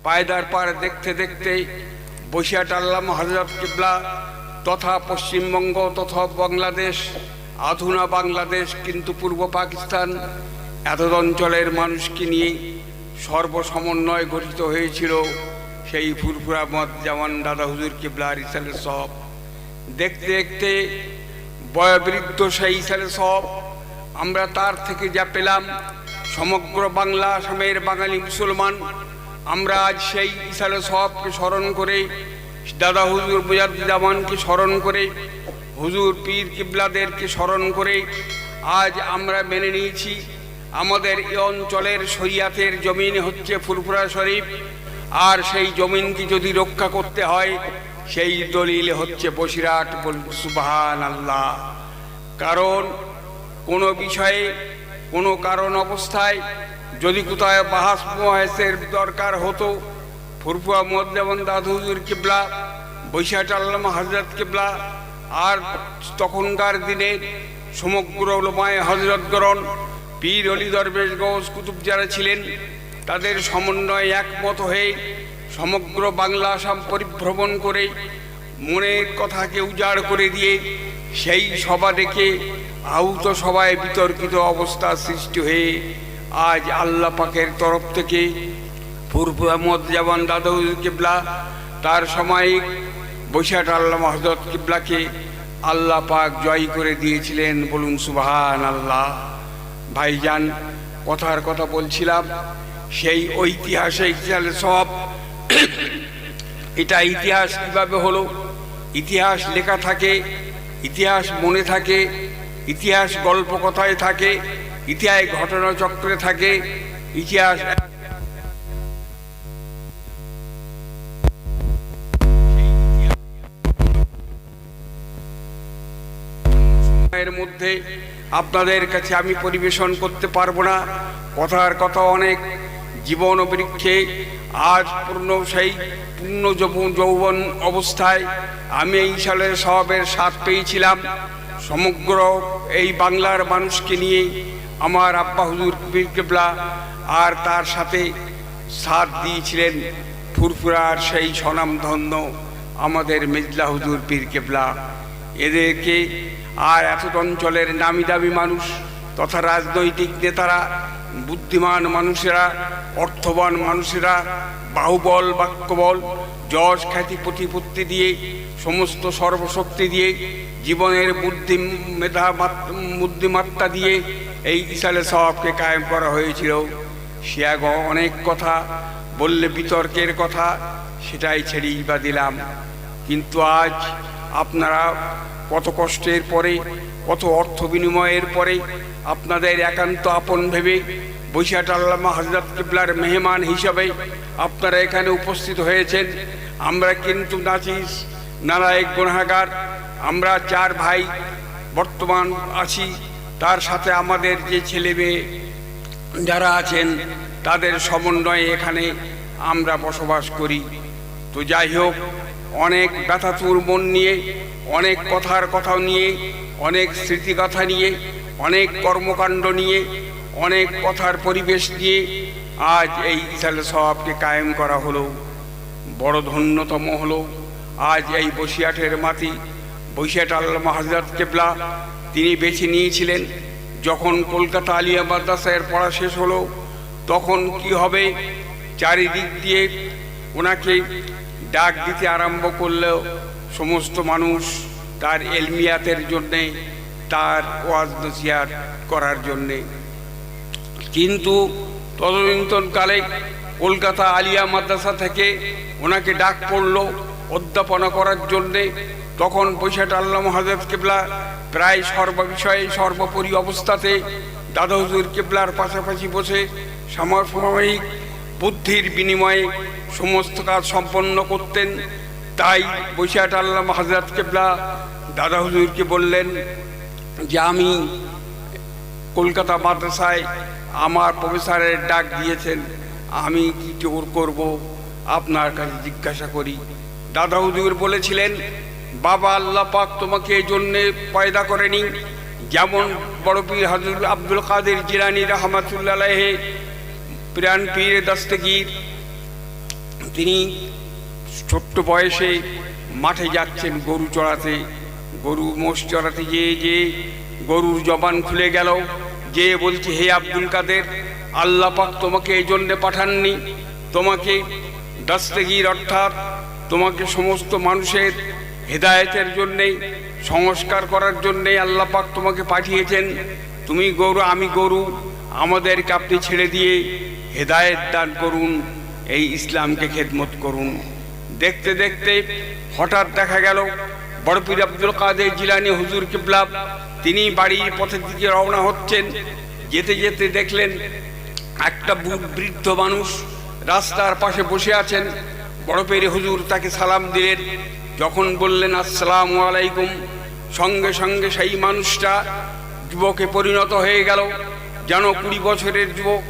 পায়দার পার দেখতে দেখতে বসিরহাট আল্লামা হযরত কিবলা তথা পশ্চিমবঙ্গ তথা বাংলাদেশ, আধুনা বাংলাদেশ কিন্তু পূর্ব পাকিস্তান, এত অঞ্চলের মানুষকে নিয়ে সর্বসমন্বয় গঠিত হয়েছিল সেই ফুরফুরা মত যেমন দাদা হুজুর কিবলার ইসালে সব। দেখতে দেখতে বয়োবৃদ্ধ সেই ইসালে সব আমরা তার থেকে যা পেলাম, সমগ্র বাংলা আসামের বাঙালি মুসলমান আমরা আজ সেই ইসালে সবকে স্মরণ করে, দাদা হুজুর মুজাদ্দিদামানকে স্মরণ করে, হুজুর পীর কিবলাদেরকে স্মরণ করে আজ আমরা মেনে নিয়েছি আমাদের এই অঞ্চলের শরিয়াতের জমিন হচ্ছে ফুরফুরা শরীফ, আর সেই জমিনকে যদি রক্ষা করতে হয় সেই দলিল হচ্ছে বসিরহাট। সুবহানাল্লাহ। কারণ কোনো বিষয়ে কোনো কারণ অবস্থায় যদি কোথায় বাহাস মুহাসের দরকার হতো, ফুরফুরা যেমন দাদা হুজুর কিবলা, বসিরহাট আল্লামা হযরত কিবলা আর তখনকার দিনে সমগ্র উলামায়ে হযরতগণ, পীর অলি দরবেশ গৌস কুতুব যারা ছিলেন তাদের সমন্বয়ে একমত হয়ে সমগ্র বাংলা আসাম পরিভ্রমণ করে মনের কথাকে উজাড় করে দিয়ে সেই সভা ডেকে আহুত সভায় বিতর্কিত অবস্থা সৃষ্টি হয়ে আজ আল্লাহ পাকের তরফ থেকে ফুরফুরা যেমন দাদা হুজুর কিবলা তার সাময়িক বসিরহাট আল্লামা হযরত কিবলাকে আল্লাহ পাক জয় করে দিয়েছিলেন। বলুন সুবহানাল্লাহ। ভাইজান, কথার কথা বলছিলাম সেই ঐতিহাসিক সব। এটা ইতিহাস কিভাবে হলো? ইতিহাস লেখা থাকে, ইতিহাস মনে থাকে, ইতিহাস গল্প কথায় থাকে, ইতিহাস ঘটনা চক্রে থাকে, ইতিহাস এর মধ্যে আপনাদের কাছে আমি পরিবেশন করতে পারবো না। কথার কথা অনেক। জীবন বৃক্ষে আজ সেই পূর্ণ যৌবন অবস্থায় আমি এই সালের সবের স্বাদ পেয়েছিলাম। সমগ্র এই বাংলার মানুষকে নিয়ে আমার আব্বা হুজুর পীর কিবলা আর তার সাথে সাথ দিয়েছিলেন ফুরফুরার সেই স্বনামধন্য আমাদের মেজলা হুজুর পীর কিবলা। এদেরকে আর এত অঞ্চলের নামি দামি মানুষ তথা রাজনৈতিক নেতারা, বুদ্ধিমান মানুষেরা, অর্থবান মানুষেরা বাহুবল বাক্যবল যশ খ্যাতি প্রতিপত্তি দিয়ে সমস্ত সর্বশক্তি দিয়ে জীবনের বুদ্ধিমত্তা দিয়ে এই ইসালে সওয়াবকে কায়েম করা হয়েছিল। সে অনেক কথা বললে বিতর্কের কথা, সেটাই ছেড়েই বা দিলাম। কিন্তু আজ আপনারা কত কষ্টের পরে, কত অর্থ বিনিময়ের পরে আপনাদের একান্ত আপন ভেবে বসিরহাট আল্লামা হযরত কিবলার মেহমান হিসাবে আপনারা এখানে উপস্থিত হয়েছেন। আমরা কিন্তু নাচিস নালায়েক গুনাহগার, আমরা 4 ভাই বর্তমান আছি, তার সাথে আমাদের যে ছেলে মেয়ে যারা আছেন তাদের সমন্বয়ে এখানে আমরা বসবাস করি। তো যাই হোক, অনেক ব্যথাতুর মন নিয়ে, অনেক কথার কথা নিয়ে, অনেক স্মৃতিকথা নিয়ে, অনেক কর্মকাণ্ড নিয়ে, অনেক কথার পরিবেশ নিয়ে আজ এই ইসালে সওয়াবকে কায়েম করা হলো। বড় ধন্যতম হলো আজ এই বসিরহাটের মাটি। বসিরহাট আল্লামা হযরত কিবলা তিনি বেছে নিয়েছিলেন যখন কলকাতা আলিয়া মাদ্রাসার পড়া শেষ হলো তখন কি হবে, চারিদিক দিয়ে ওনাকে ডাক দিতে আরম্ভ করলেও সমস্ত মানুষ তার এলমিয়াতের জন্যে, তার ওয়াজ নসিহত করার জন্যে। কিন্তু তদনীন্তনকালে কলকাতা আলিয়া মাদ্রাসা থেকে ওনাকে ডাক পড়ল অধ্যাপনা করার জন্যে। তখন বসিরহাট আল্লামা হযরত কিবলা প্রায় সর্ববিষয়ে সর্বোপরি অবস্থাতে দাদা হুজুর কিবলার পাশাপাশি বসে সমসাময়িক বুদ্ধির বিনিময়ে সমস্ত কাজ সম্পন্ন করতেন। তাই বসিরহাট আল্লামা হযরত কিবলা দাদা হুজুরকে বললেন যে আমি কলকাতা মাদ্রাসায় আমার প্রফেসরের ডাক দিয়েছেন, আমি কি করব আপনার কাছে জিজ্ঞাসা করি। দাদা হুজুর বলেছিলেন, বাবা, আল্লাহ পাক তোমাকে এই জন্যে পয়দা করেনি যেমন বড় পীর হযরত আব্দুল কাদের জিলানী রাহমাতুল্লাহ আলাইহি, প্রাণ পীর দস্তগীর তিনি ছোট্ট বয়সে মাঠে যাচ্ছেন গরু চড়াতে, গরু মোষ চড়াতে যে গরুর জবান খুলে গেল, যে বলছে, হে আব্দুল কাদের, আল্লাহ পাক তোমাকে এই জন্যে পাঠাননি, তোমাকে দস্তগীর অর্থাৎ তোমাকে সমস্ত মানুষের হেদায়েতের জন্যে, সংস্কার করার জন্যে আল্লাহ পাক তোমাকে পাঠিয়েছেন। তুমি গরু, আমি গরু, আমাদেরকে আপনি ছেড়ে দিয়ে হেদায়েত দান করুন, এই ইসলামকে খেদমত করুন। দেখতে দেখতে হঠাৎ দেখা গেল বড় পীর আব্দুল কাদের জিলানী হুজুর কিবলা তিনি বাড়ির পথের দিকে রওনা হচ্ছেন। যেতে যেতে দেখলেন একটা বৃদ্ধ মানুষ রাস্তার পাশে বসে আছেন। বড় পীর হুজুর তাকে সালাম দিলেন। যখন বললেন আসসালামু আলাইকুম, সঙ্গে সঙ্গে সেই মানুষটা যুবকে পরিণত হয়ে গেল, যেন 20 বছরের যুবক।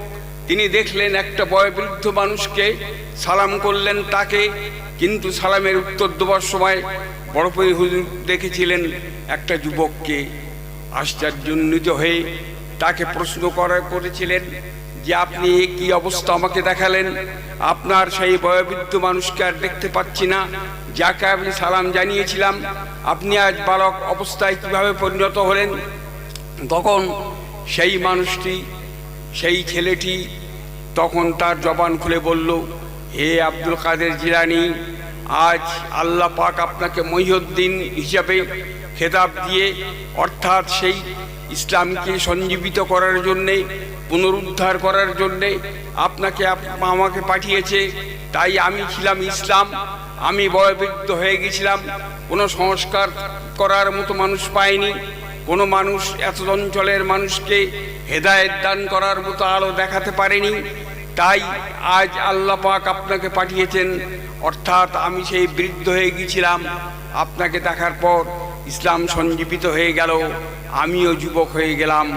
তিনি দেখলেন একটা বয়োবৃদ্ধ মানুষকে সালাম করলেন তাকে, কিন্তু সালামের উত্তর দেওয়ার সময় বড় পীর হুজুর দেখেছিলেন একটা যুবককে। আশ্চর্যান্বিত হয়ে তাকে প্রশ্ন করেছিলেন যে আপনি কি অবস্থা আমাকে দেখালেন, আপনার সেই বয়োবৃদ্ধ মানুষকে আর দেখতে পাচ্ছি না, যাকে আমি সালাম জানিয়েছিলাম, আপনি আজ বালক অবস্থায় কিভাবে পরিণত হলেন? তখন সেই মানুষটি, সেই ছেলেটি তখন তার জবান খুলে বলল, হে আব্দুল কাদের জিলানী, আজ আল্লাহ পাক আপনাকে মহিউদ্দিন হিসাবে খেতাব দিয়ে, অর্থাৎ সেই ইসলামকে সঞ্জীবিত করার জন্যে, পুনরুদ্ধার করার জন্যে আপনাকে আমাকে পাঠিয়েছে। তাই আমি ছিলাম ইসলাম, আমি বয়োবৃদ্ধ হয়ে গেছিলাম, কোনো সংস্কার করার মতো মানুষ পাইনি, কোনো মানুষ এত অঞ্চলের মানুষকে হেদায়েত দান করার মতো আলো দেখাতে পারেনি। তাই আজ আল্লাহ পাক আপনাকে পাঠিয়েছেন, অর্থাৎ আমি সেই বৃদ্ধ হয়ে গিয়েছিলাম, আপনাকে দেখার পর ইসলাম সঞ্জীবিত হয়ে গেল, আমিও যুবক হয়ে গেলাম।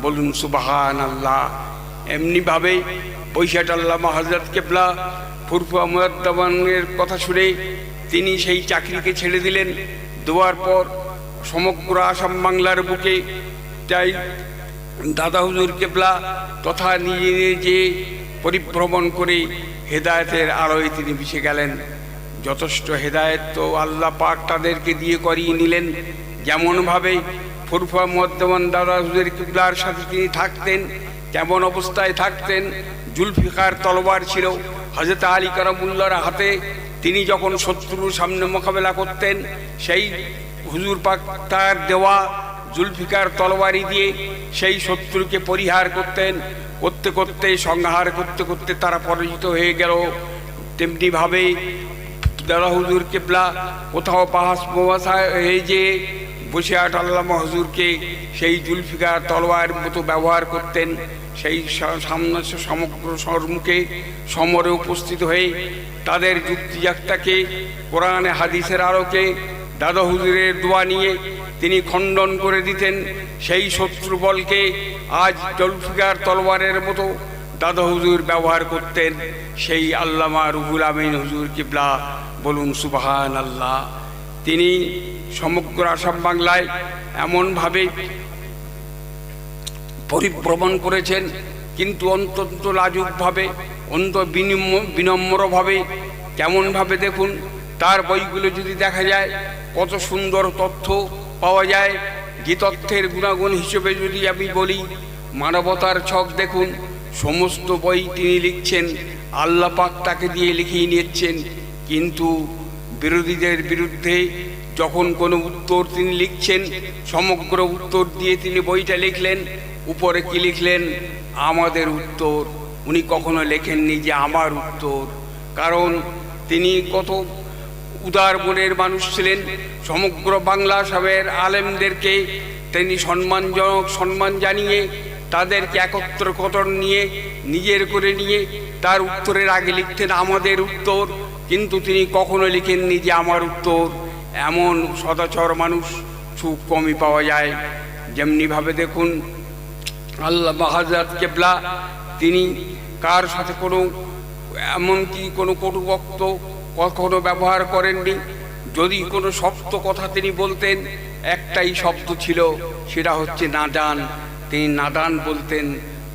বলুন সুবহানাল্লাহ। এমনিভাবে বৈশাখ আল্লামা হযরত কেবলা ফুরফুরা মুয়াদ্দাবানের কথা শুনে তিনি সেই চাকরিকে ছেড়ে দিলেন। দেওয়ার পর সমগ্র আসাম বাংলার বুকে তাই দাদা হুজুর কেবলা তথা নিজে নিজে পরিভ্রমণ করে হেদায়েতের আলোয় তিনি মিশে গেলেন। যথেষ্ট হেদায়েত তো আল্লাহ পাক তাদেরকে দিয়ে করিয়ে নিলেন। যেমনভাবে ফুরফুরা মুয়াদ্দাবান দাদা হুজুর কেবলার সাথে তিনি থাকতেন, কেমন অবস্থায় থাকতেন? জুলফিকার তলোয়ার ছিল হযরত আলী কারামুল্লাহর হাতে। তিনি যখন শত্রুর সামনে মোকাবেলা করতেন, সেই হুজুর পাক তার দেওয়া জুলফিকার তলোয়ারি দিয়ে সেই শত্রুকে পরিহার করতেন। করতে করতে, সংহার করতে করতে তারা পরাজিত হয়ে গেল। তেমনিভাবে দাদা হুজুর কেবলা কোথাও বাহাস হয়ে যে বসে আল্লামা হুজুরকে সেই জুলফিকার তলোয়ার মতো ব্যবহার করতেন। সেই সামনে সমগ্র সম্মুখে সমরে উপস্থিত হয়ে তাদের যুক্তিযাক্তাকে কোরআনে হাদিসের আলোকে দাদা হুজুরের দোয়া নিয়ে তিনি খণ্ডন করে দিতেন। সেই শত্রুবলকে আজ জুলফিকার তলোয়ারের মতো দাদা হুজুর ব্যবহার করতেন সেই আল্লামা রুহুল আমিন হুজুর কিবলা। বলুন সুবহানাল্লাহ। তিনি সমগ্র আসাম বাংলায় এমনভাবে পরিভ্রমণ করেছেন, কিন্তু অত্যন্ত লাজুকভাবে, বিনম্রভাবে। কেমনভাবে দেখুন, তার বইগুলো যদি দেখা যায় কত সুন্দর তথ্য পাওয়া যায়। যে তথ্যের গুণাগুণ হিসেবে যদি আমি বলি, মানবতার ছক দেখুন, সমস্ত বই তিনি লিখছেন, আল্লাহ পাক তাকে দিয়ে লিখিয়ে নিচ্ছেন। কিন্তু বিরোধীদের বিরুদ্ধে যখন কোনো উত্তর তিনি লিখছেন, সমগ্র উত্তর দিয়ে তিনি বইটা লিখলেন। উপরে কি লিখলেন? আমাদের উত্তর। উনি কখনো লেখেননি যে আমার উত্তর, কারণ তিনি কত উদার মনের মানুষ ছিলেন। সমগ্র বাংলা সাহেবের আলেমদেরকে তিনি সম্মান জানিয়ে তাদেরকে একত্রকরণ নিয়ে নিজের করে নিয়ে তার উত্তরের আগে লিখতেন আমাদের উত্তর, কিন্তু তিনি কখনো লিখেননি যে আমার উত্তর। এমন সদাচর মানুষ খুব কমই পাওয়া যায়। যেমনিভাবে দেখুন, আল্লামা হযরত কেবলা তিনি কার সাথে কোনো এমনকি কোনো কটুবক্ত কখনো ব্যবহার করেননি। যদি কোনো শক্ত কথা তিনি বলতেন, একটাই শব্দ ছিল, সেটা হচ্ছে নাদান। তিনি নাদান বলতেন,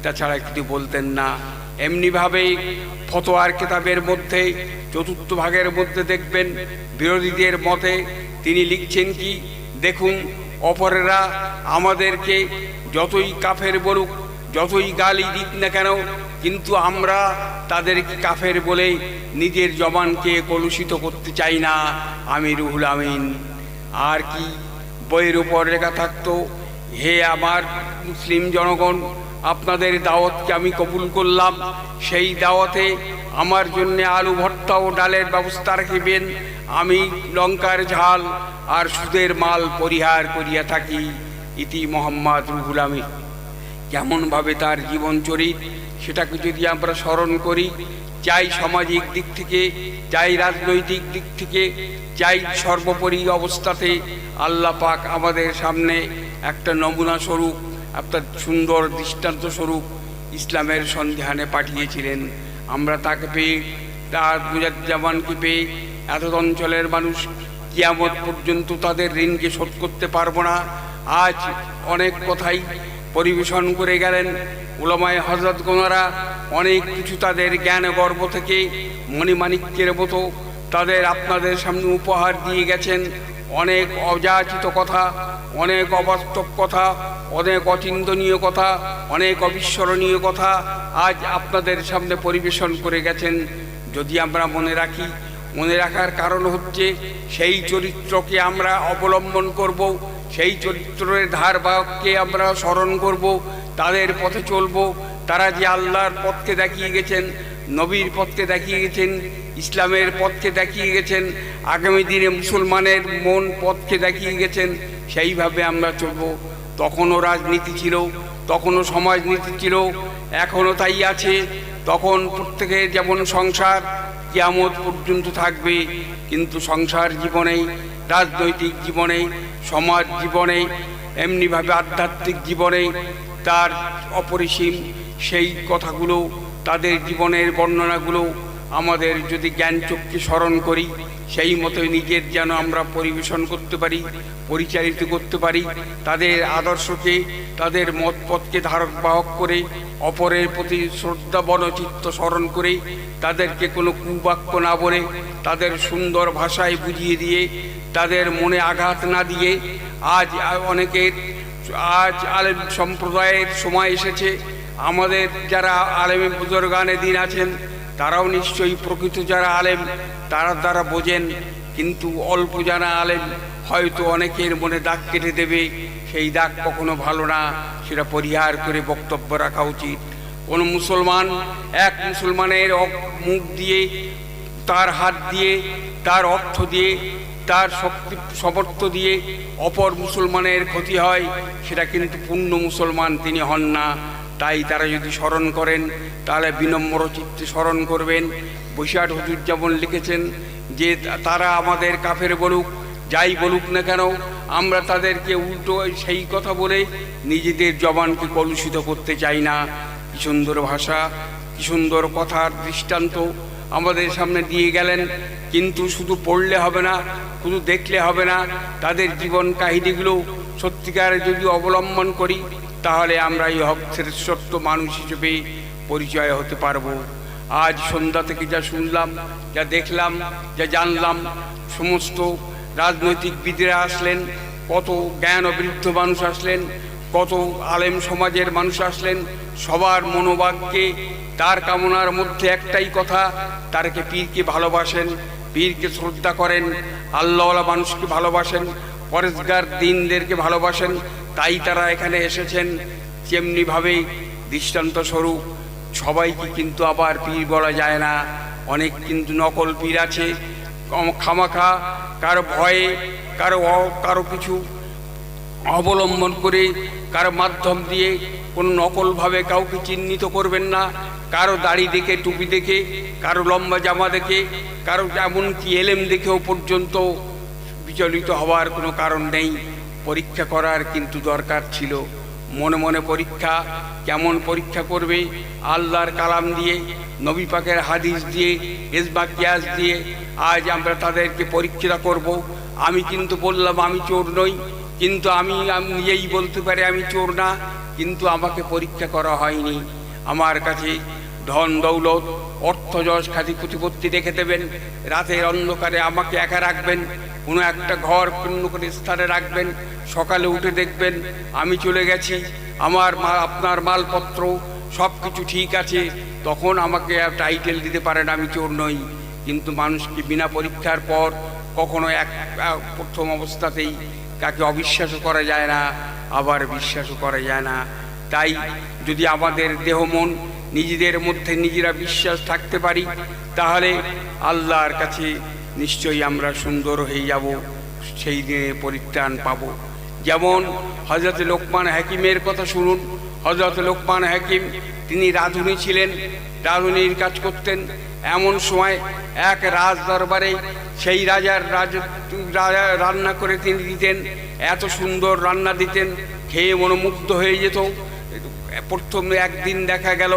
তাছাড়া কিছু বলতেন না। এমনিভাবে ফতোয়ার কিতাবের মধ্যে চতুর্থ ভাগের মধ্যে দেখবেন বিরোধীদের মতে তিনি লিখছেন কি, দেখুন অপরেরা আমাদেরকে যতই কাফের বলুক, যতই গালি দিক না কেন, কিন্তু আমরা তাদেরকে কাফের বলে নিজের জবানকে কলুষিত করতে চাই না। আমি রুহুল আমিন। আর কি বইয়ের উপর লেখা থাকতো, হে আমার মুসলিম জনগণ, আপনাদের দাওয়াতকে আমি কবুল করলাম, সেই দাওয়াতে আমার জন্য আলু ভর্তা ও ডালের ব্যবস্থা রাখিবেন, আমি লঙ্কার ঝাল আর সুদের মাল পরিহার করিয়া থাকি। ইতি মোহাম্মদ রুহুল আমিন। কেমনভাবে তার জীবনচরিত সেটাকে যদি আমরা স্মরণ করি, চাই সামাজিক দিক থেকে, চাই রাজনৈতিক দিক থেকে, চাই সর্বোপরি অবস্থাতে আল্লাহ পাক আমাদের সামনে একটা নমুনা স্বরূপ, একটা সুন্দর দৃষ্টান্ত স্বরূপ ইসলামের সন্ধানে পাঠিয়েছিলেন। আমরা তাকে পেয়ে, তার মুজাজ্জামানকে পেয়ে এত অঞ্চলের মানুষ কিয়ামত পর্যন্ত তাদের ঋণকে শোধ করতে পারবো না। আজ অনেক কথাই পরিবেশন করে গেলেন উলামায়ে হযরত গোনারা, অনেক কিছু তাদের জ্ঞান গর্ব থেকে মণিমাণিক্যের মতো তাদের আপনাদের সামনে উপহার দিয়ে গেছেন। অনেক অযাচিত কথা, অনেক অবাস্তব কথা, অনেক অচিন্তনীয় কথা, অনেক অবিস্মরণীয় কথা আজ আপনাদের সামনে পরিবেশন করে গেছেন। যদি আমরা মনে রাখি, মনে রাখার কারণ হচ্ছে সেই চরিত্রকে আমরা অবলম্বন করব, সেই চরিত্রের ধারবাহককে আমরা স্মরণ করব, তাদের পথে চলব। তারা যে আল্লাহর পথকে দেখিয়ে গেছেন, নবীর পথকে দেখিয়ে গেছেন, ইসলামের পথকে দেখিয়ে গেছেন, আগামী দিনে মুসলমানের মন পথকে দেখিয়ে গেছেন, সেইভাবে আমরা চলব। তখনও রাজনীতি ছিল, তখনও সমাজনীতি ছিল, এখনও তাই আছে। তখন প্রত্যেকের যেমন সংসার কিয়ামত পর্যন্ত থাকবে, কিন্তু সংসার জীবনে, রাজনৈতিক জীবনে, সমাজ জীবনে, এমনিভাবে আধ্যাত্মিক জীবনে তার অপরিসীম সেই কথাগুলো, তাদের জীবনের বর্ণনাগুলো আমাদের যদি জ্ঞানচক্ষে স্মরণ করি, সেই মতো নিজের যেন আমরা পরিবেশন করতে পারি, পরিচালিত করতে পারি। তাদের আদর্শকে, তাদের মত পথকে ধারক বাহক করে, অপরের প্রতি শ্রদ্ধা বনচিত্ত স্মরণ করে, তাদেরকে কোনো কুবাক্য না বলে, তাদের সুন্দর ভাষায় বুঝিয়ে দিয়ে, তাদের মনে আঘাত না দিয়ে, আজ আলেম সম্প্রদায়ের সময় এসেছে। আমাদের যারা আলেমে বুজুর্গানে দিন আছেন, তারাও নিশ্চয়ই প্রকৃত যারা আলেম তারা বোঝেন, কিন্তু অল্প যারা আলেম হয়তো অনেকের মনে দাগ কেটে দেবে। সেই দাগ কখনো ভালো না, সেটা পরিহার করে বক্তব্য রাখা উচিত। কোনো মুসলমান, এক মুসলমানের মুখ দিয়ে, তার হাত দিয়ে, তার অর্থ দিয়ে, তার শক্তি সমর্থ দিয়ে অপর মুসলমানের ক্ষতি হয়, সেটা কিন্তু পূর্ণ মুসলমান তিনি হন না। তাই তারা যদি স্মরণ করেন, তাহলে বিনম্র চিত্তে স্মরণ করবেন। বৈশাখ হুজুর যেমন লিখেছেন যে তারা আমাদের কাফের বলুক, যাই বলুক না কেন, আমরা তাদেরকে উল্টো সেই কথা বলে নিজেদের জবানকে কলুষিত করতে চাই না। কি সুন্দর ভাষা, কি সুন্দর কথার দৃষ্টান্ত আমাদের সামনে দিয়ে গেলেন। কিন্তু শুধু পড়লে হবে না, শুধু দেখলে হবে না, তাদের জীবন কাহিনীগুলো সত্যিকারে যদি অবলম্বন করি, তাহলে আমরা এই শ্রেষ্ঠ মানুষ হিসেবে পরিচয় হতে পারবো। আজ সন্ধ্যা থেকে যা শুনলাম, যা দেখলাম, যা জানলাম, সমস্ত রাজনৈতিকবিদরা আসলেন, কত জ্ঞান অবৃদ্ধ মানুষ আসলেন, কত আলেম সমাজের মানুষ আসলেন, সবার মনোবাক্যে তার কামনার মধ্যে একটাই কথা, তারকে পীরকে ভালোবাসেন, পীরকে শ্রদ্ধা করেন, আল্লাহওয়ালা মানুষকে ভালোবাসেন, পরেজগার দিনদেরকে ভালোবাসেন। তাই তারা এখানে এসেছেন। তেমনিভাবে দৃষ্টান্ত স্বরূপ সবাইকে কিন্তু আবার পীর বলা যায় না। অনেক কিন্তু নকল পীর আছে, খামাখা কারো ভয়ে, কারো কিছু অবলম্বন করে, কারো মাধ্যম দিয়ে কোনো নকলভাবে কাউকে চিহ্নিত করবেন না। কারো দাড়ি দেখে, টুপি দেখে, কারো লম্বা জামা দেখে, কারো এমনকি এলেম দেখেও পর্যন্ত বিচলিত হওয়ার কোনো কারণ নেই। পরীক্ষা করার কিন্তু দরকার ছিল। মনে মনে পরীক্ষা, কেমন পরীক্ষা করবে? আল্লাহর কালাম দিয়ে, নবী পাকের হাদিস দিয়ে, ইজমা কিয়াস দিয়ে আজ আমরা তাদেরকে পরীক্ষা করব। আমি কিন্তু বললাম আমি চোর নই, কিন্তু আমি নিজেই বলতে পারি আমি চোর না, কিন্তু আমাকে পরীক্ষা করা হয়নি। আমার কাছে ধন দৌলত, অর্থযশ খ্যাতি প্রতিপত্তি রেখে দেবেন, রাতের অন্ধকারে আমাকে একা রাখবেন, কোনো একটা ঘর পূর্ণ করে স্থানে রাখবেন, সকালে উঠে দেখবেন আমি চলে গেছি, আপনার মালপত্র সব কিছু ঠিক আছে, তখন আমাকে টাইটেল দিতে পারেন আমি চোর নই। কিন্তু মানুষকে বিনা পরীক্ষার পর কখনো প্রথম অবস্থাতেই কাকে অবিশ্বাসও করা যায় না, আবার বিশ্বাসও করা যায় না। তাই যদি আমাদের দেহ মন নিজেদের মধ্যে নিজেরা বিশ্বাস থাকতে পারি, তাহলে আল্লাহর কাছে নিশ্চয়ই আমরা সুন্দর হয়ে যাব, সেই দিনে পরিত্রাণ পাব। যেমন হযরত লোকমান হাকিমের কথা শুনুন। হযরত লোকমান হাকিম তিনি রাঁধুনি ছিলেন, রাঁধুনির কাজ করতেন। এমন সময় এক রাজ দরবারে সেই রাজার রান্না করে তিনি দিতেন, এত সুন্দর রান্না দিতেন, খেয়ে মনোমুগ্ধ হয়ে যেত। প্রথমে একদিন দেখা গেল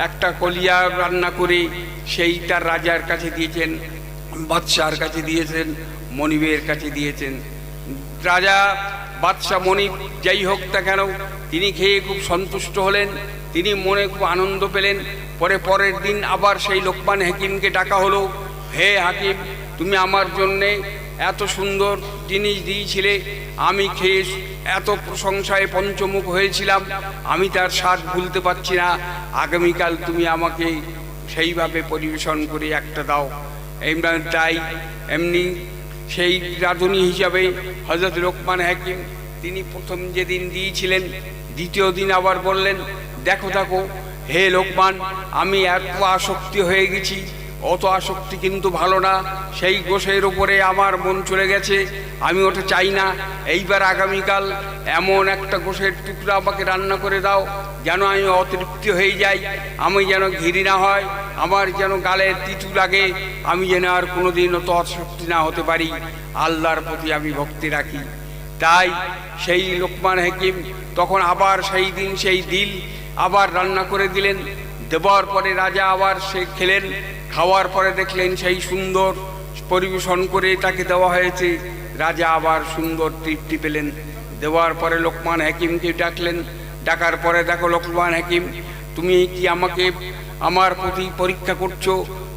একটা কলিয়া রান্না করে সেইটার রাজার কাছে দিয়েছেন, বাদশার কাছে দিয়েছেন, মনিবের কাছে দিয়েছেন। রাজা বাদশাহ মনিব যাই হোক তা কেন, তিনি খেয়ে খুব সন্তুষ্ট হলেন, তিনি মনে খুব আনন্দ পেলেন। পরের দিন আবার সেই লোকমান হাকিমকে ডাকা হলো, হে হাকিম, তুমি আমার জন্যে এত সুন্দর জিনিস দিয়েছিলে, আমি খেয়ে এত প্রশংসায় পঞ্চমুখ হয়েছিলাম, আমি তার স্বাদ ভুলতে পারছি না, আগামীকাল তুমি আমাকে সেইভাবে পরিবেশন করে একটা দাও। তাই এমনি সেই রাঁধুনি হিসাবে হযরত লোকমান হাকিম তিনি প্রথম যেদিন দিয়েছিলেন, দ্বিতীয় দিন আবার বললেন, দেখো হে লোকমান, আমি এত আসক্তি হয়ে গেছি, অত আসক্তি কিন্তু ভালো না, সেই গোশের উপরে আমার মন চলে গেছে, আমি ওটা চাই না। এইবার আগামীকাল এমন একটা গোশের টুকরা আমাকে রান্না করে দাও যেন আমি অতৃপ্তি হয়ে যাই, আমি যেন ঘৃণা না হয়, আমার যেন গালে তিতু লাগে, আমি যেন আর কোনোদিন অত আসক্তি না হতে পারি, আল্লাহর প্রতি আমি ভক্তি রাখি। তাই সেই লোকমান হাকিম তখন আবার সেই দিন সেই দিল আবার রান্না করে দিলেন। দেওয়ার পরে রাজা আবার সে খেলেন, খাওয়ার পরে দেখলেন সেই সুন্দর পরিবেশন করে তাকে দেওয়া হয়েছে, রাজা আবার সুন্দর তৃপ্তি পেলেন। দেওয়ার পরে লোকমান হাকিমকে ডাকলেন, ডাকার পরে দেখো লোকমান হাকিম, তুমি কি আমাকে আমার প্রতি পরীক্ষা করছো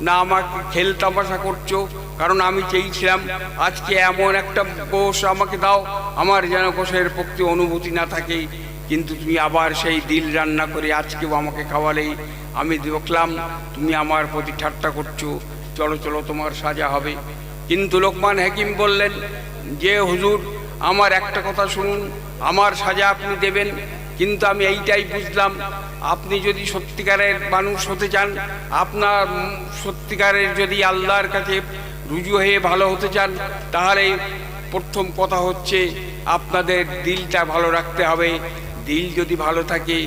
না আমাকে খেল তামাশা করছো? কারণ আমি চেয়েছিলাম আজকে এমন একটা কোষ আমাকে দাও আমার যেন কোষের প্রতি অনুভূতি না থাকে, কিন্তু তুমি আবার সেই দিল রান্না করে আজকেও আমাকে খাওয়ালে, আমি দেখলাম তুমি আমার প্রতি ঠাট্টা করছো, চলো তোমার সাজা হবে। কিন্তু লোকমান হাকিম বললেন যে হুজুর, আমার একটা কথা শুনুন, আমার সাজা আপনি দেবেন, কিন্তু আমি এইটাই বুঝলাম, আপনি যদি সত্যিকারের মানুষ হতে চান, আপনার সত্যিকারের যদি আল্লাহর কাছে রুজু হয়ে ভালো হতে চান, তাহলে প্রথম কথা হচ্ছে আপনাদের দিলটা ভালো রাখতে হবে। দিল যদি ভালো থাকে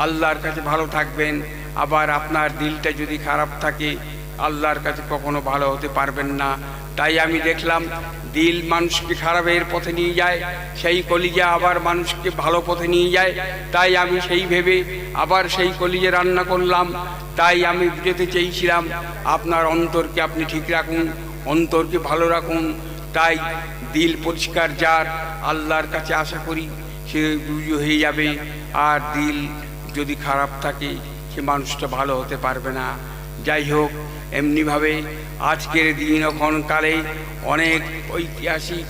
আল্লাহর কাছে ভালো থাকবেন, আবার আপনার দিলটা যদি খারাপ থাকে আল্লাহর কাছে কখনো ভালো হতে পারবেন না। তাই আমি দেখলাম দিল মানুষকে খারাপের পথে নিয়ে যায়, সেই কলিজা আবার মানুষকে ভালো পথে নিয়ে যায়। তাই আমি সেই ভেবে আবার সেই কলিজা রান্না করলাম। তাই আমি বুঝতে চেয়েছিলাম আপনার অন্তরকে আপনি ঠিক রাখুন, অন্তরকে ভালো রাখুন। তাই দিল পরিষ্কার যার, আল্লাহর কাছে আশা করি সে রুজু হয়ে যাবে। আর দিল যদি খারাপ থাকে সে মানুষটা ভালো হতে পারবে না। যাই হোক, এমনিভাবে আজকের দিন ক্ষণকালে অনেক ঐতিহাসিক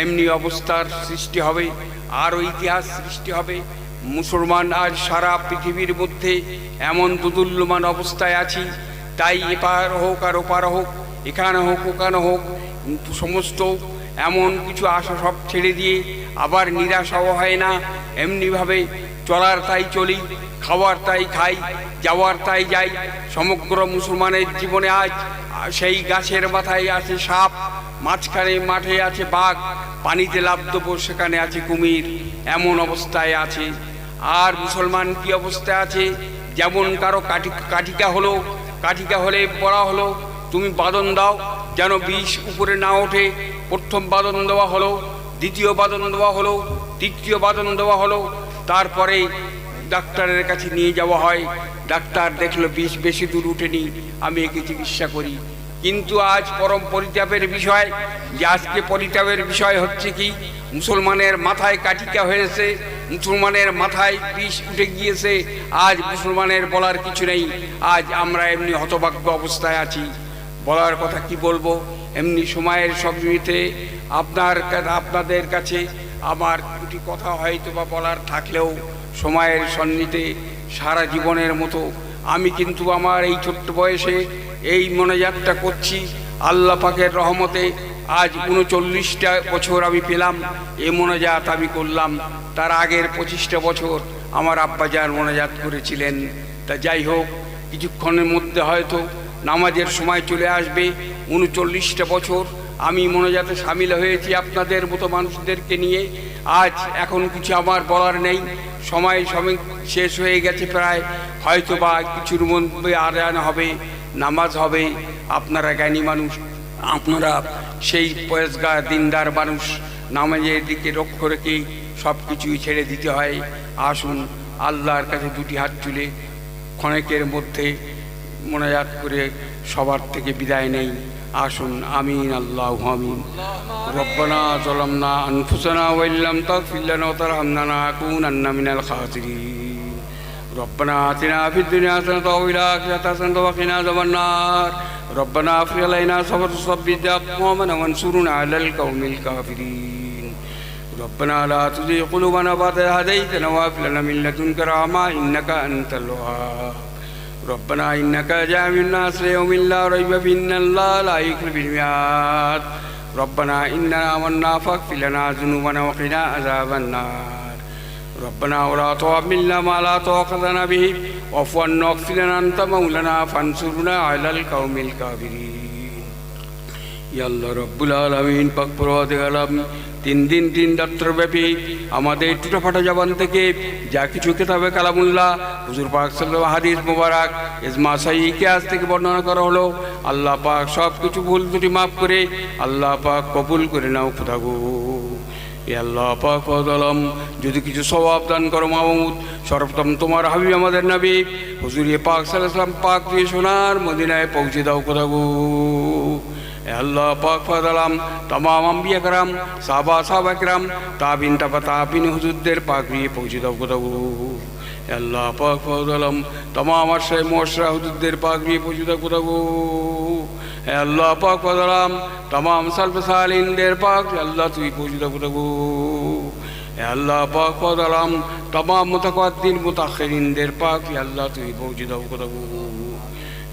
এমনি অবস্থার সৃষ্টি হবে, আর ইতিহাস সৃষ্টি হবে। মুসলমান আজ সারা পৃথিবীর মধ্যে এমন দুদুল্যমান অবস্থায় আছি, তাই এপার হোক আর ওপার হোক, এখানে হোক ওখানে হোক, সমস্ত এমন কিছু আশা সব ছেড়ে দিয়ে আবার নিরাশাও হয় না। এমনিভাবে চলার তাই চলি, খাওয়ার তাই খাই, যাওয়ার তাই যাই। সমগ্র মুসলমানের জীবনে আজ সেই গাছের মাথায় আছে সাপ, মাঝখানে মাঠে আছে বাঘ, পানিতে লাফ দেবো সেখানে আছে কুমির, এমন অবস্থায় আছে। আর মুসলমান কি অবস্থায় আছে? যেমন কারো কাঠিকা হলো, কাঠিকা হলে বলা হলো তুমি বাদন দাও যেন বিষ উপরে না ওঠে। প্রথম বাদন দেওয়া হলো, দ্বিতীয় বাদন দেওয়া হলো, তৃতীয় বাদন দেওয়া হলো, তারপরে ডাক্তারের কাছে নিয়ে যাওয়া হয়। ডাক্তার দেখলো বিষ বেশি দূর উঠেনি, আমি একে চিকিৎসা করি। কিন্তু আজ পরম পরিতাপের বিষয় যে আজকে পরিতাপের বিষয় হচ্ছে কি, মুসলমানের মাথায় কাটিকা হয়েছে, মুসলমানের মাথায় বিষ উঠে গিয়েছে। আজ মুসলমানের বলার কিছু নেই। আজ আমরা এমনি হতভাগ্য অবস্থায় আছি। বলার কথা কি বলবো, এমনি সময়ের সবমিতে আপনাদের কাছে আমার দুটি কথা হয়তো বা বলার থাকলেও সময়ের সন্নিতে সারা জীবনের মতো আমি কিন্তু আমার এই ছোট্ট বয়সে এই মোনাজাতটা করছি। আল্লাহ পাকের রহমতে আজ 39টা বছর আমি পেলাম, এই মোনাজাত আমি করলাম। তার আগের 25টা বছর আমার আব্বাজান মোনাজাত করেছিলেন। তা যাই হোক, কিছুক্ষণের মধ্যে হয়তো নামাজের সময় চলে আসবে। 39টা বছর আমি মোনাজাতে সামিল হয়েছি আপনাদের মতো মানুষদেরকে নিয়ে। আজ এখন কিছু আমার বলার নেই, সময় শেষ হয়ে গেছে প্রায়। হয়তো বা কিছুর মধ্যে আদান হবে, নামাজ হবে। আপনারা জ্ঞানী মানুষ, আপনারা সেই পয়সগার দিনদার মানুষ, নামাজের দিকে লক্ষ্য রেখে সব কিছুই ছেড়ে দিতে হয়। আসুন আল্লাহর কাছে দুটি হাত তুলে ক্ষণেকের মধ্যে মোনাজাত করে সবার থেকে বিদায় নেই। আসুন, আমিন, আল্লাহু আমিন। রব্বানা যালামনা আনফুসানা ওয়া ইল্লাম তাগফির লানা ওয়া তারহামনা লানাকুনান্না মিনাল খাসিরিন। রব্বানা আতিনা ফিদ দুনিয়া হাসানাতাও ওয়া ফিল আখিরাতি হাসানাতাও ওয়া কিনা আযাবান্নার। রব্বানা আফরিগ আলাইনা সাবরান ওয়াসাব্বিত আকওয়ামানা ওয়ানসুরনা আলাল কওমিল কাফিরিন। রব্বানা লা তুযিগ কুলুবানা বা'দা ইয হাদাইতানা ওয়া হাব লানা মিন লাদুনকা রাহমা ইন্নাকা আনতাল ওয়াহ্হাব। ربنا إنك جامع الناس ليوم لا ريب فيه إن الله لا يخلف الميعاد. ربنا إننا آمنا فاغفر لنا ذنوبنا وقنا عذاب النار. ربنا ولا تحملنا ما لا طاقة لنا به واعف عنا واغفر لنا أنت مولانا فانصرنا على القوم الكافرين. يا الله رب العالمين পাক পরওয়ারদিগার আলম, 3 দিন 3 রাত্র ব্যাপী আমাদের টুটাফাটা জবান থেকে যা কিছু কিতাবে কালামুল্লাহ, হুজুর পাক সাল্লাল্লাহু হাদিস মুবারক, ইজমা সহিহ ইতিহাস থেকে বর্ণনা করা হলো। আল্লাহ পাক সব কিছু ভুল ত্রুটি মাফ করে আল্লাহ পাক কবুল করে নাও খোদা গো। ইয়া আল্লাহ পাক ফজলম, যদি কিছু সওয়াব দান করো মাহমুদ। সর্বপ্রথম তোমার হাবিব আমাদের নবী হুজুর পাক সাল্লাল্লাহু আলাইহি ওয়াসাল্লাম পাক দিয়ে সোনার মদিনায় পৌঁছে দাও খোদা গো। আল্লাহ পাক ফজলাম तमाम আম্বিয়া کرام, সাহাবা کرام, তাবিন তাবিন হুজুরদের পাক দিয়ে পৌঁছে দাও খোদা গো। আল্লাহ পাক ফজলাম तमाम আশরায়ে মুআশশারা হুজুরদের পাক দিয়ে পৌঁছে দাও খোদা গো। আল্লাহ পাক ফজলাম तमाम সালফ সালিহিনদের পাক আল্লাহ তুই পৌঁছে দাও খোদা গো। আল্লাহ পাক ফজলাম तमाम মুতাকাদ্দিম মুতাখিরিনদের পাক আল্লাহ তুই পৌঁছে দাও খোদা গো।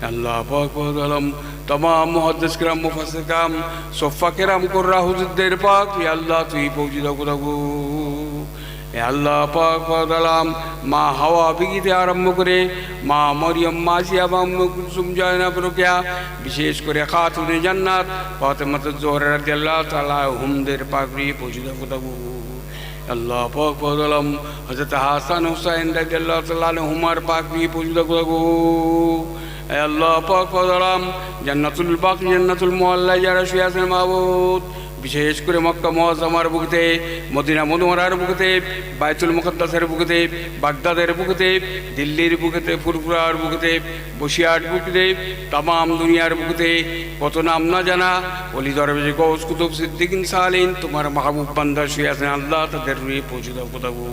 আল্লাহ পাক ফজলাম तमाम मुहद्दिस किराम, मुफस्सिर किराम, सुफ़्फ़ा किराम, कुर्रा हुज़ुरদের পাক আল্লাহ তুই পৌঁছে দাও খোদা গো। আল্লাহ পাক ফজলাম মা হাওয়া বিগিতে আরম্ভ করে মা মরিয়ম, মাসিয়া, মা উম্মে কুলসুম, জয়নাব, রুকিয়া, বিশেষ করে খাতুনে জান্নাত ফাতেমাতুজ জোহরা রাদিয়াল্লাহু তাআলা আনহুমদের পাক পৌঁছে দাও খোদা গো। আল্লাহ পাক ফজলাম হযরত হাসান হুসাইন রাদিয়াল্লাহু তাআলা আনহুমার পাক পৌঁছে দাও খোদা গো। আল্লাহ পাক ফজলাম জান্নাতুল বাকি, জান্নাতুল মুআল্লা যারা শুয়ে আছেন মাবুদ, বিশেষ করে মক্কা মুআজ্জামার বুকেতে, মদিনা মুনওয়ারার বুকেতে, বাইতুল মুকদ্দাসের বুকেতে, বাগদাদের বুকেতে, দিল্লির বুকেতে, ফুরফুরার বুকেতে, বসিরহাট বুকেতে, तमाम দুনিয়ার বুকেতে কত নাম না জানা ওলি দরবেশ গৌস কুতুব সিদ্দিকিন সালিহিন তোমার মাহবুব বান্দা শুয়ে আছেন। আল্লাহ তাদের রুহে পৌঁছে দাও খোদা গো।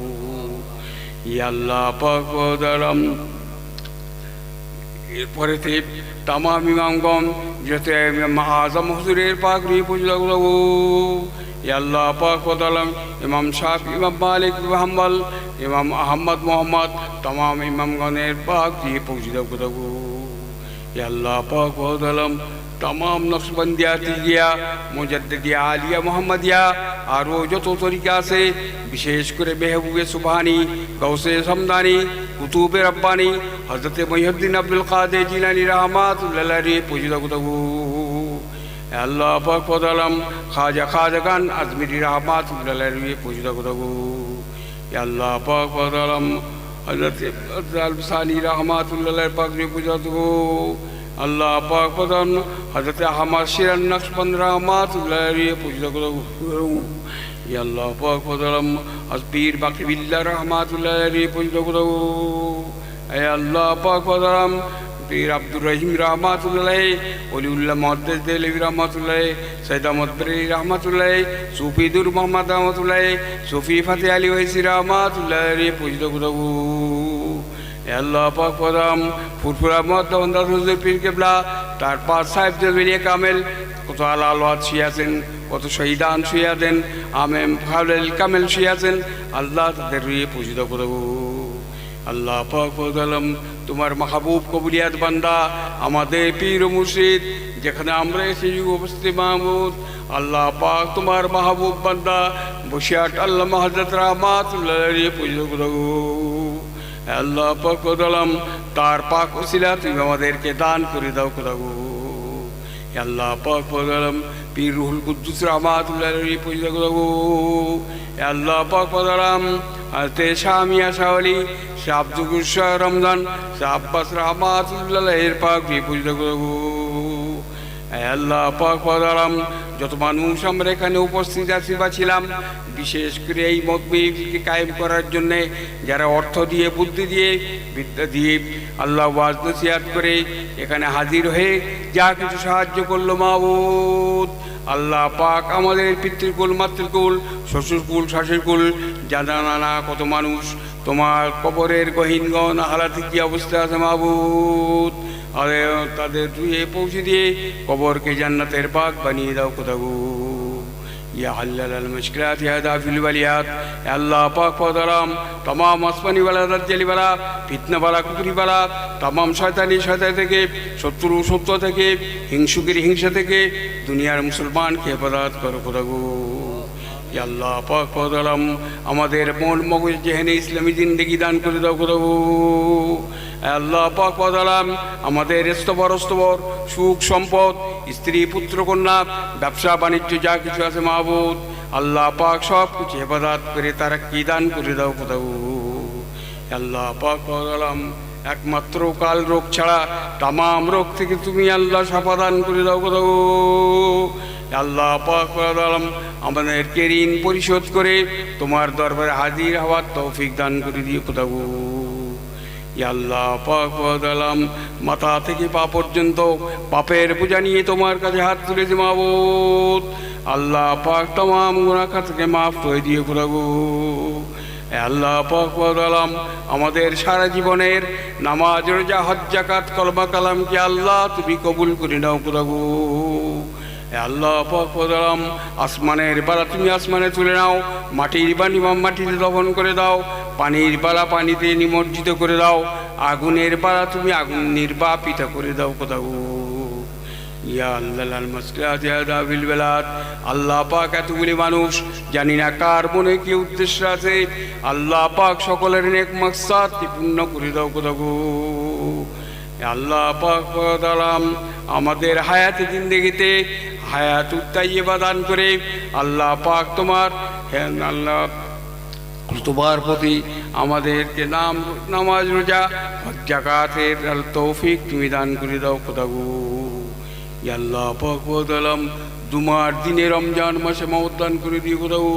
ইয়া আল্লাহ পাক ফজলাম এরপরেতে तमाम ইমামগণ যেতে আজম হুজুরের পাক রুহে পৌঁছে দাও খোদা গো। ইয়া আল্লাহ পাক ফজলাম ইমাম শাফি, ইমাম মালিক, ইমাম হাম্বল, ইমাম আহমদ, মোহাম্মদ तमाम ইমামগণের পাক রুহে পৌঁছে দাও খোদা গো। ইয়া আল্লাহ পাক ফজলাম तमाम नक्शबंदिया, तिजिया, मुजद्दिदिया, आलिया, मोहम्मदिया आरो যত তরিকা আছে, বিশেষ করে মেহবুবে সুবহানি, গৌসে সমদানি, কুতুবে রব্বানি, হযরতে মুহিউদ্দিন আব্দুল কাদের জিলানী রাহমাতুল্লাহ আলাইহি পৌঁছে দাও খোদা গো। আল্লাহ পাক ফজলাম খাজাগান আজমিরি রাহমাতুল্লাহ আলাইহি পৌঁছে দাও খোদা গো। আল্লাহ পাক ফজলাম হযরতে আল সানি রাহমাতুল্লাহ আলাইহি পাক পৌঁছে দাও গো। আল্লাহ পাক ফজলাম হযরতে আহমদ শিরান নকশবন্দ রাহমাতুল্লাহ আলাইহি পৌঁছে দাও খোদা গো। ইয়া আল্লাহ পাক ফজলাম পীর বাকি বিল্লাহ রাহমাতুল্লাহ আলাইহি পৌঁছে দাও খোদা গো। ইয়া আল্লাহ পাক ফজলাম পীর আব্দুর রহিম রহমাতুল্লাহ, ওলিউল্লাহ মুহাদ্দিস দেহলভী রহমাতুল্লাহ, সৈয়দ আহমদ বরেলী রহমাতুল্লাহ, সুফি দূর মোহাম্মদ রহমাতুল্লাহ, সুফি ফাতে আলী ওয়াইসি রহমাতুল্লাহ রে পূজিত খোদাগো। আল্লাহ পাক পদাম ফুরফুরা মোহাম্মদ হুজুর পীর কেবলা, তার পাঁচ সাহেব জলবিলিয়া কামেল, কত আলাল শুয়ে আছেন, কত শহীদান শুয়ে আছেন, আমেম ফাউল কামেল শুয়ে আছেন, আল্লাহ তাদের রুয়ে পূজিত খোদাগো। আল্লাহ পাক পদাম তোমার মাহবুব কবুলিয়াত বান্দা আমাদের পীর ও মুর্শিদ, যেখানে আমরা এসেছি উপস্থিত মাহমুদ, আল্লাহ পাক তোমার মাহবুব বান্দা বসিয়াট আল্লামা হযরত রহমাতুল্লাহ আলাইহি পূজিত খোদাগো। আল্লাহ পাক পদাম তার পাক ওসিলা তুমি আমাদেরকে দান করে দাও খোদাগো। আল্লাহ পাক পদাম পীর রুহুল কুদ্দুস রহমাতুল্লাহ আলাইহি পূজিত খোদাগো। আল্লাহ পাক পদাম আলতে শাহ মিয়া শাহ আলী, শাহ আব্দুল শাহ রমজান, শাহ আব্বাস রহমাতুল্লাহ এর পাক পূজিত খোদাগো। আল্লাহ পাক পদাম যত মানুষ আমরা এখানে উপস্থিত আছি বা ছিলাম, বিশেষ করে এই মতবিকে কায়েম করার জন্যে যারা অর্থ দিয়ে, বুদ্ধি দিয়ে, বিদ্যা দিয়ে, আল্লাহ ওয়াজ নসিহত করে এখানে হাজির হয়ে যা কিছু সাহায্য করলো মাবুদ, আল্লাহ পাক আমাদের পিতৃকুল, মাতৃকুল, শ্বশুরকুল, শাশুড়কুল, জানা নানা কত মানুষ তোমার কবরের গহীনগণ হালাতে কি অবস্থা আছে মাবুদ, আরে তাদের ধুয়ে পৌঁছে দিয়ে কবরকে জান্নাতের বাগ বানিয়ে দাও খোদাগো। ইয়া হাল্লাল মুশকিলাত ইয়া দাফিল ওয়ালিয়াত, আল্লাহ পাক পদারাম तमाम আসমানি ওয়ালা দাজ্জালি ওয়ালা ফিতনা ওয়ালা কুফরি ওয়ালা तमाम শয়তানি থেকে, শত্রু সত্য থেকে, হিংসুকের হিংসা থেকে দুনিয়ার মুসলমানকে হেফাজত করো খোদাগো। ইয়া আল্লাহ পাক পদারাম আমাদের মন মগজ জেহেনে ইসলামী জিন্দেগি দান করে দাও খোদাগো। আল্লাহ পাক পদারাম আমাদের স্তবর সুখ সম্পদ, স্ত্রী পুত্র কন্যা, ব্যবসা বাণিজ্য যা কিছু আছে মাহবুদ, আল্লাহ পাক সব কিছু হেফাজত করে তারা কি দান করে দাও খোদাগো। আল্লাহ পাক পদারাম একমাত্র কাল রোগ ছাড়া तमाम রোগ থেকে তুমি আল্লাহ শাফা দান করে দাও খোদাগো। আল্লাহ পাক পদারাম আমাদেরকে ঋণ পরিশোধ করে তোমার দরবারে হাজির হওয়ার তৌফিক দান করে দিও খোদাগো। আল্লাহ পাক পদারাম মাথা থেকে পা পর্যন্ত পাপের বোঝা নিয়ে তোমার কাছে হাত তুলেছি মাবুদ, আল্লাহ পাক तमाम গুনাহ থেকে মাফ করে দিও খোদাগো। আল্লাহ পাক পদারাম আমাদের সারা জীবনের নামাজ, রোজা, হজ, যাকাত, কলমা, কালাম কি আল্লাহ তুমি কবুল করে নাও খোদাগো। আল্লাহ পাক পদারাম আসমানের বালা তুমি আসমানে তুলে নাও, মাটির বাণী মাটিতে দফন করে দাও, পানির বালা পানিতে নিমজ্জিত করে দাও, আগুনের বালা তুমি আগুন নির্বাপিত করে দাও খোদাগো। ইয়া আল্লাল মাসলাত ইয়া দাবিল বেলাত, আল্লাহ পাক এতগুলি মানুষ জানি না কার মনে কি উদ্দেশ্য আছে, আল্লাহ পাক সকলের নেক মাকসাদ পূর্ণ করে দাও খোদাগো। আল্লাহ পাক পদারাম আমাদের হায়াতে জিন্দেগিতে হায়াতুত তাইয়্যিবা দান করে আল্লাহ পাক তোমার আল্লাহ তোমার প্রতি আমাদেরকে নামাজ, রোজা, হজ, যাকাতের তৌফিক তুমি দান করে দাও খোদাগো। আল্লাহ পাক পদারাম দুমার দিনে রমজান মাসে মওত দান করে দিও খোদাগো।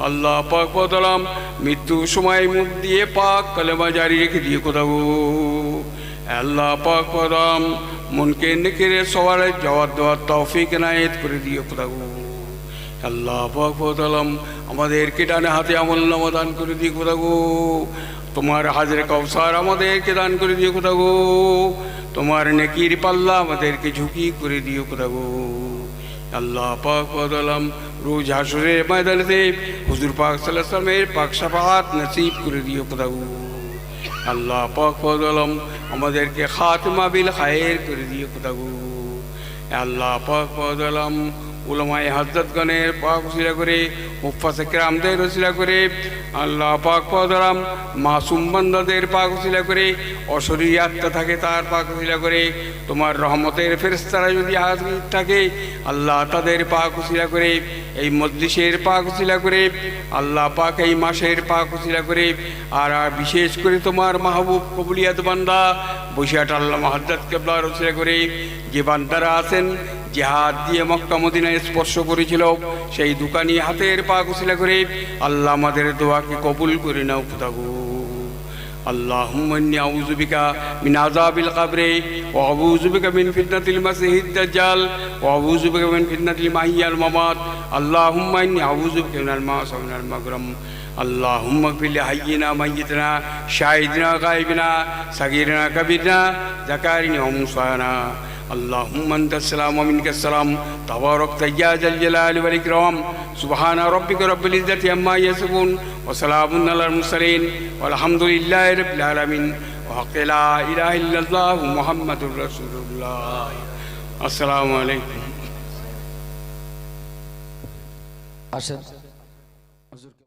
আল্লাহ পাক পদারাম মৃত্যুর সময় মুখ দিয়ে পাক কালেমা জারি রেখে দিও খোদাগো। আল্লাহ পাক পদারাম মনকে নেকেরে সওয়ালের জবাব দেওয়ার তৌফিক এনায়েত করে দিও খোদাগো। আল্লাহ পাক পদারাম আমাদেরকে ডানে হাতে আমলনামা দান করে দিও খোদাগো। তোমার হাজরে কাউসার আমাদেরকে দান করে দিও খোদাগো। তোমার নেকির পাল্লা আমাদেরকে ঝুঁকি করে দিও খোদাগো। আল্লাহ পাক পদারাম রোজ হাসরের ময়দানেতে হুজুর পাক সাল্লাল্লাহু আলাইহি ওয়াসাল্লামের পাক শাফাআত নসিব করে দিও খোদাগো। আল্লাহ পাক পদারাম আমাদেরকে খাতমা বিল খায়ের করে দিও খোদাগো। আল্লাহ পাক পদারাম উলামায়ে হযরতগণের পাক ওসিলা করে, মুফাসসির কিরামদের ওসিলা করে, আল্লাহ পাক পদারাম মাসুম বান্দাদের পাক ওসিলা করে, অশরীরী আত্মা থাকে তার পাক ওসিলা করে, তোমার রহমতের ফেরেশতারা যদি হাজির থাকে আল্লাহ তাদের পাক ওসিলা করে, এই মজলিসের পাক ওসিলা করে, আল্লাহ পাক এই মাসের পাক ওসিলা করে, আর বিশেষ করে তোমার মাহবুব কবুলিয়াত বান্দা বসিয়াট আল্লামা হযরত কেবলার ওসিলা করে যে বান্দারা আছেন যে হাত দিয়ে মক্কা মদিনায় স্পর্শ করেছিল সেই দোকানি হাতের পাক ওসিলা করে আল্লাহ আমাদের দোয়াকে কবুল করে নাও খোদাগো। اللهم إني أعوذ بك من عذاب القبر وأعوذ بك من فتنة المسيح الدجال وأعوذ بك من فتنة المحيا والممات اللهم إني أعوذ بك من المعصية ومن المغرم اللهم اغفر لحينا ميتنا شاهدنا غائبنا صغيرنا كبيرنا ذكرنا وانثانا اللهم أنت السلام ومنك السلام تباركت يا ذا الجلال والإكرام سبحان ربك رب العزة عما يصفون وسلام على المرسلين والحمد لله رب العالمين وحق لا إله إلا الله محمد رسول الله السلام عليكم.